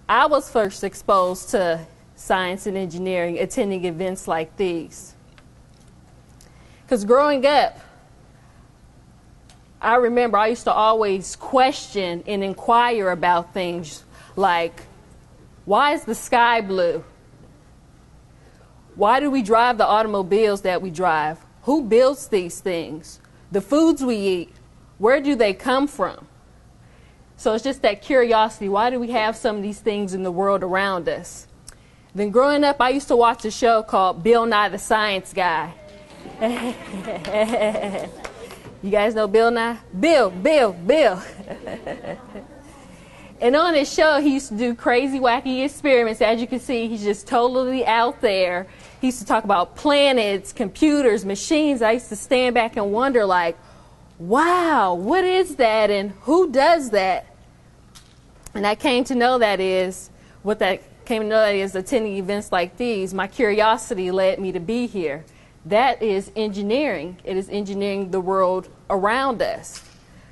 I was first exposed to science and engineering attending events like these. Because growing up, I remember I used to always question and inquire about things like, why is the sky blue? Why do we drive the automobiles that we drive? Who builds these things? The foods we eat, where do they come from? So it's just that curiosity. Why do we have some of these things in the world around us? Then growing up, I used to watch a show called Bill Nye the Science Guy. You guys know Bill Nye? Bill. And on his show, he used to do crazy, wacky experiments. As you can see, he's just totally out there. He used to talk about planets, computers, machines. I used to stand back and wonder, like, wow, what is that and who does that? And I came to know that is attending events like these. My curiosity led me to be here. That is engineering. It is engineering the world around us.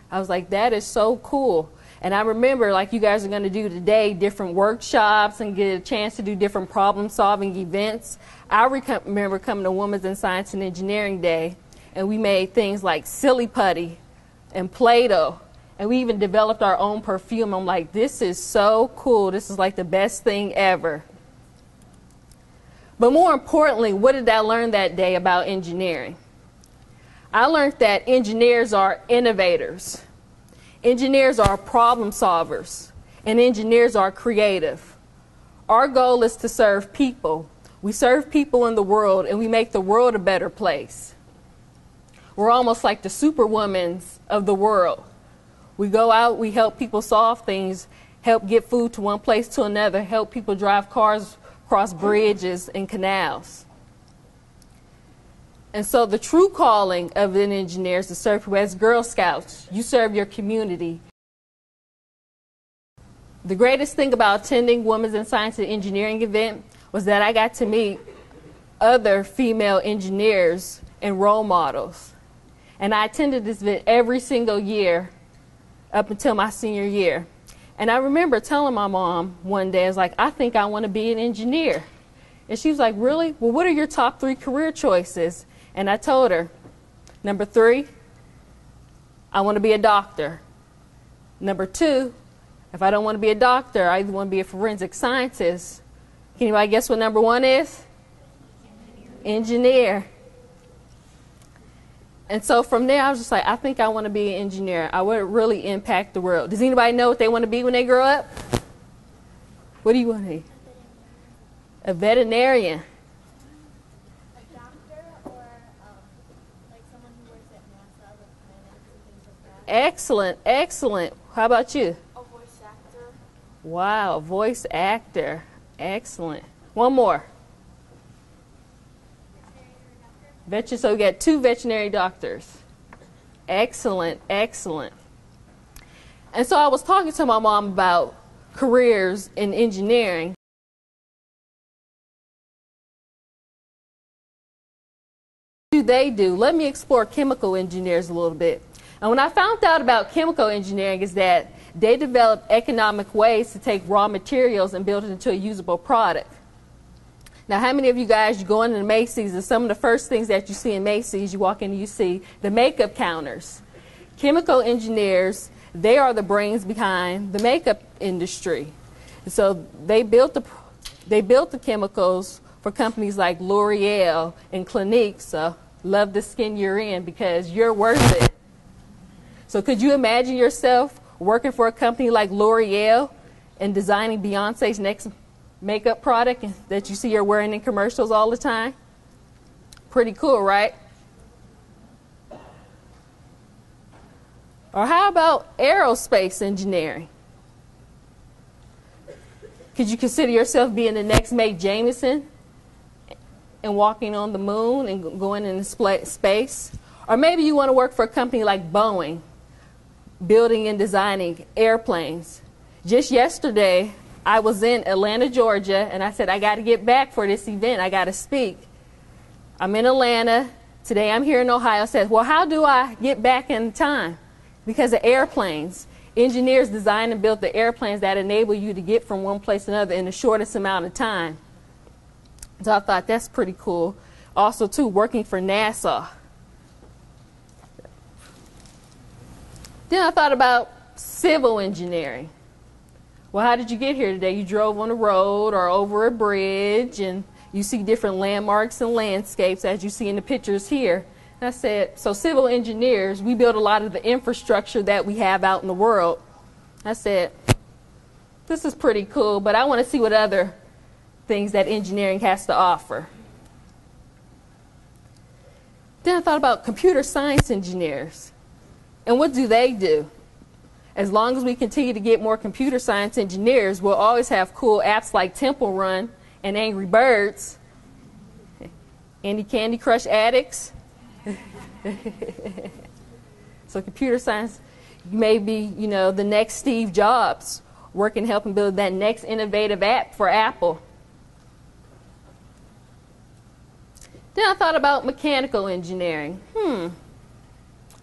I was like, that is so cool. And I remember, like you guys are going to do today, different workshops and get a chance to do different problem-solving events. I remember coming to Women's in Science and Engineering Day, and we made things like silly putty and Play-Doh, and we even developed our own perfume. I'm like, this is so cool. This is like the best thing ever. But more importantly, what did I learn that day about engineering? I learned that engineers are innovators. Engineers are problem solvers, and engineers are creative. Our goal is to serve people. We serve people in the world, and we make the world a better place. We're almost like the superwomans of the world. We go out, we help people solve things, help get food to one place to another, help people drive cars across bridges and canals. And so the true calling of an engineer is to serve people. As Girl Scouts, you serve your community. The greatest thing about attending Women's in Science and Engineering event was that I got to meet other female engineers and role models. And I attended this event every single year up until my senior year. And I remember telling my mom one day, I was like, I think I want to be an engineer. And she was like, really? Well, what are your top 3 career choices? And I told her, number 3, I want to be a doctor. Number 2, if I don't want to be a doctor, I either want to be a forensic scientist. Can anybody guess what number 1 is? Engineer. And so from there, I was just like, I think I want to be an engineer. I would really impact the world. Does anybody know what they want to be when they grow up? What do you want to be? A veterinarian. A doctor or like someone who works at NASA, the planets and things like that. Excellent, excellent. How about you? A voice actor. Wow, voice actor. Excellent. One more. So we got 2 veterinary doctors. Excellent, excellent. And so I was talking to my mom about careers in engineering. What do they do? Let me explore chemical engineers a little bit. And when I found out about chemical engineering is that they develop economic ways to take raw materials and build it into a usable product. Now, how many of you guys, you go into Macy's, and some of the first things that you see in Macy's, you walk in and you see the makeup counters. Chemical engineers, they are the brains behind the makeup industry. So they built the chemicals for companies like L'Oreal and Clinique. So love the skin you're in because you're worth it. So could you imagine yourself working for a company like L'Oreal and designing Beyonce's next makeup product that you see her wearing in commercials all the time? Pretty cool, right? Or how about aerospace engineering? Could you consider yourself being the next Mae Jemison and walking on the moon and going into space? Or maybe you want to work for a company like Boeing, building and designing airplanes. Just yesterday, I was in Atlanta, Georgia, and I said, I got to get back for this event. I got to speak. I'm in Atlanta. Today I'm here in Ohio. I said, well, how do I get back in time? Because of airplanes. Engineers design and build the airplanes that enable you to get from one place to another in the shortest amount of time. So I thought that's pretty cool. Also, too, working for NASA. Then I thought about civil engineering. Well, how did you get here today? You drove on a road or over a bridge, and you see different landmarks and landscapes as you see in the pictures here. And I said, so civil engineers, we build a lot of the infrastructure that we have out in the world. I said, this is pretty cool, but I want to see what other things that engineering has to offer. Then I thought about computer science engineers. And what do they do? As long as we continue to get more computer science engineers, we'll always have cool apps like Temple Run and Angry Birds. Any Candy Crush addicts? So computer science may be, the next Steve Jobs working, helping build that next innovative app for Apple. Then I thought about mechanical engineering.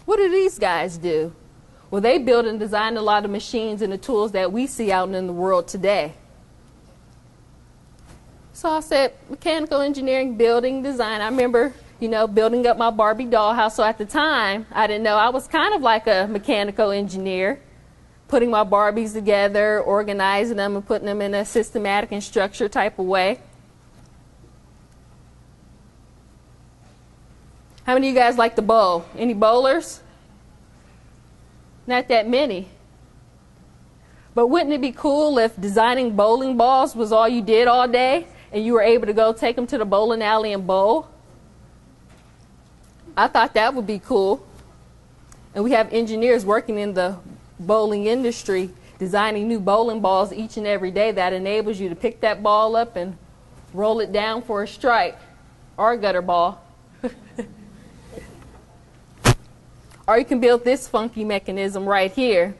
What do these guys do? Well, they build and design a lot of machines and the tools that we see out in the world today. So I said, mechanical engineering, building, design. I remember, building up my Barbie dollhouse. So at the time, I didn't know. I was kind of like a mechanical engineer, putting my Barbies together, organizing them, and putting them in a systematic and structured type of way. How many of you guys like to bowl? Any bowlers? Not that many. But wouldn't it be cool if designing bowling balls was all you did all day and you were able to go take them to the bowling alley and bowl? I thought that would be cool. And we have engineers working in the bowling industry designing new bowling balls each and every day that enables you to pick that ball up and roll it down for a strike or a gutter ball. Or you can build this funky mechanism right here,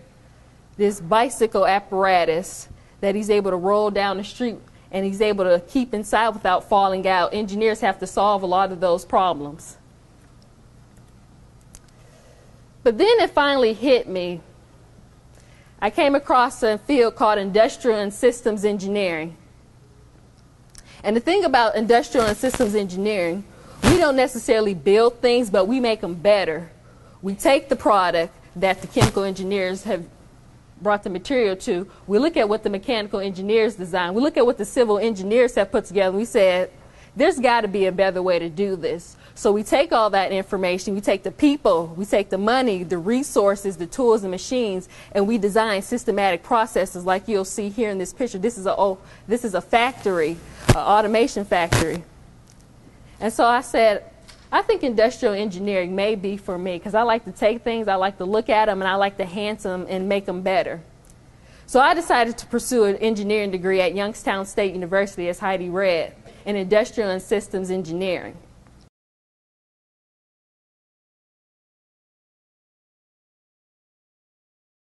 this bicycle apparatus that he's able to roll down the street and he's able to keep inside without falling out. Engineers have to solve a lot of those problems. But then it finally hit me. I came across a field called industrial and systems engineering. And the thing about industrial and systems engineering, we don't necessarily build things, but we make them better. We take the product that the chemical engineers have brought the material to. We look at what the mechanical engineers designed. We look at what the civil engineers have put together. We said, there's got to be a better way to do this. So we take all that information, we take the people, we take the money, the resources, the tools and machines, and we design systematic processes like you'll see here in this picture. This is a factory, an automation factory. And so I said, I think industrial engineering may be for me because I like to take things, I like to look at them, and I like to enhance them and make them better. So I decided to pursue an engineering degree at Youngstown State University, as Heidi read, in industrial and systems engineering.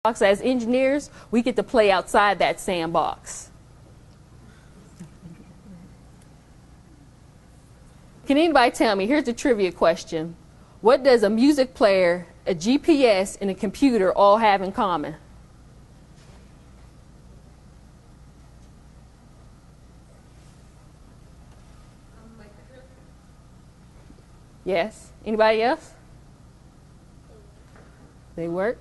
As engineers, we get to play outside that sandbox. Can anybody tell me, here's a trivia question. What does a music player, a GPS, and a computer all have in common? Yes. Anybody else? They work?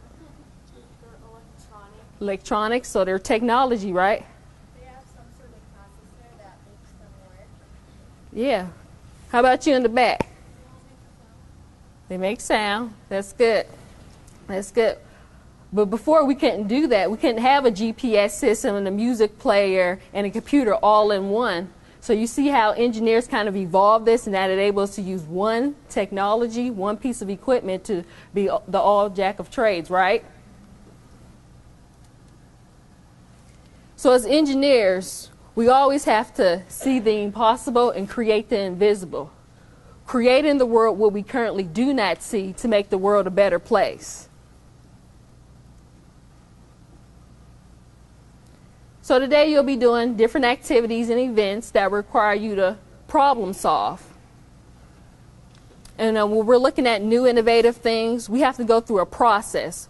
Electronics, so they're technology, right? They have some sort of processor that makes them work. Yeah. How about you in the back? They make sound. That's good. That's good. But before we couldn't do that. We couldn't have a GPS system and a music player and a computer all in one. So you see how engineers kind of evolved this and that it enables us to use one technology, one piece of equipment to be the all jack of trades, right? So as engineers, we always have to see the impossible and create the invisible. Create in the world what we currently do not see to make the world a better place. So today you'll be doing different activities and events that require you to problem solve. And when we're looking at new innovative things, we have to go through a process.